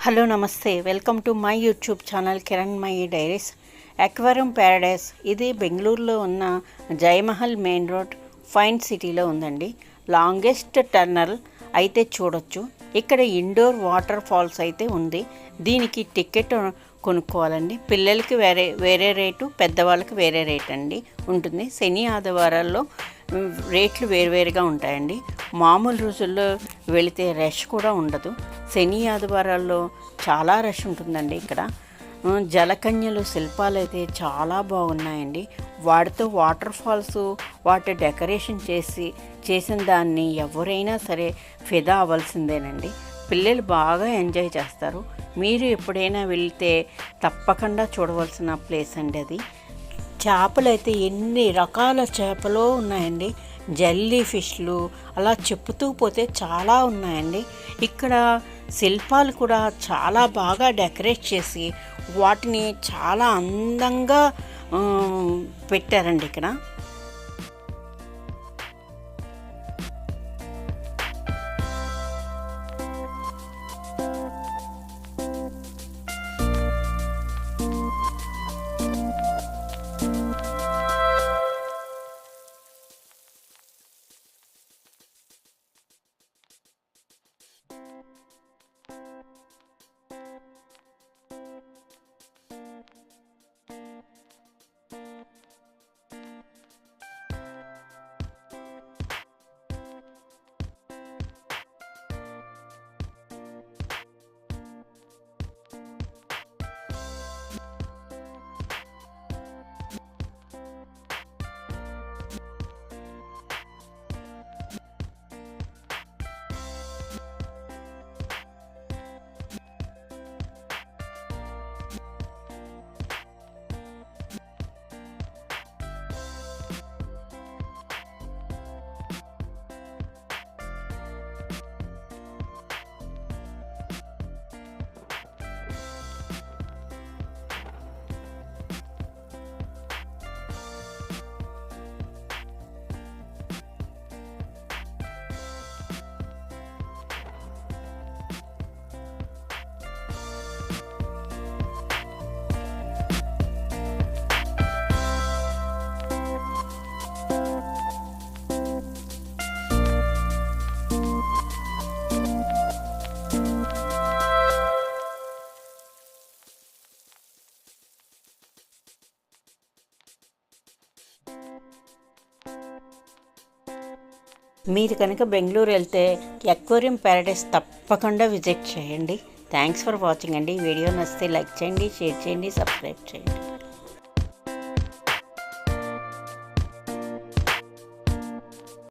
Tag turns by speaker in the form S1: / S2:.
S1: Hello నమస్తే, welcome to my YouTube channel Kiranmayi diaries. Aquarium Paradise ఇది బెంగళూరులో ఉన్న జయమహల్ మెయిన్ రోడ్ ఫైన్ సిటీలో ఉందండి. లాంగెస్ట్ టన్నల్ అయితే చూడొచ్చు. ఇక్కడ ఇండోర్ వాటర్ ఫాల్స్ అయితే ఉంది. దీనికి టికెట్ కొనుక్కోవాలండి. పిల్లలకి వేరే రేటు, పెద్దవాళ్ళకి వేరే రేట్ అండి ఉంటుంది. శని ఆదివారాల్లో రేట్లు వేరువేరుగా ఉంటాయండి. మామూలు రోజుల్లో వెళితే రష్ కూడా ఉండదు. శని ఆదివారాల్లో చాలా రష్ ఉంటుందండి. ఇక్కడ జలకన్యలు శిల్పాలు అయితే చాలా బాగున్నాయండి. వాటితో వాటర్ ఫాల్స్ వాటి డెకరేషన్ చేసిన దాన్ని ఎవరైనా సరే ఫిదా అవ్వాల్సిందేనండి. పిల్లలు బాగా ఎంజాయ్ చేస్తారు. మీరు ఎప్పుడైనా వెళ్తే తప్పకుండా చూడవలసిన ప్లేస్ అండి అది. చేపలు అయితే ఎన్ని రకాల చేపలు ఉన్నాయండి. జెల్లీ ఫిష్లు అలా చెప్పుతూ పోతే చాలా ఉన్నాయండి. ఇక్కడ శిల్పాలు కూడా చాలా బాగా డెకరేట్ చేసి వాటిని చాలా అందంగా పెట్టారండి ఇక్కడ. మీరు కనుక బెంగళూరు వెళ్తే అక్వేరియం ప్యారడైస్ తప్పకుండా విజిట్ చేయండి. థ్యాంక్స్ ఫర్ వాచింగ్ అండి. వీడియో నచ్చితే లైక్ చేయండి, షేర్ చేయండి, సబ్స్క్రైబ్ చేయండి.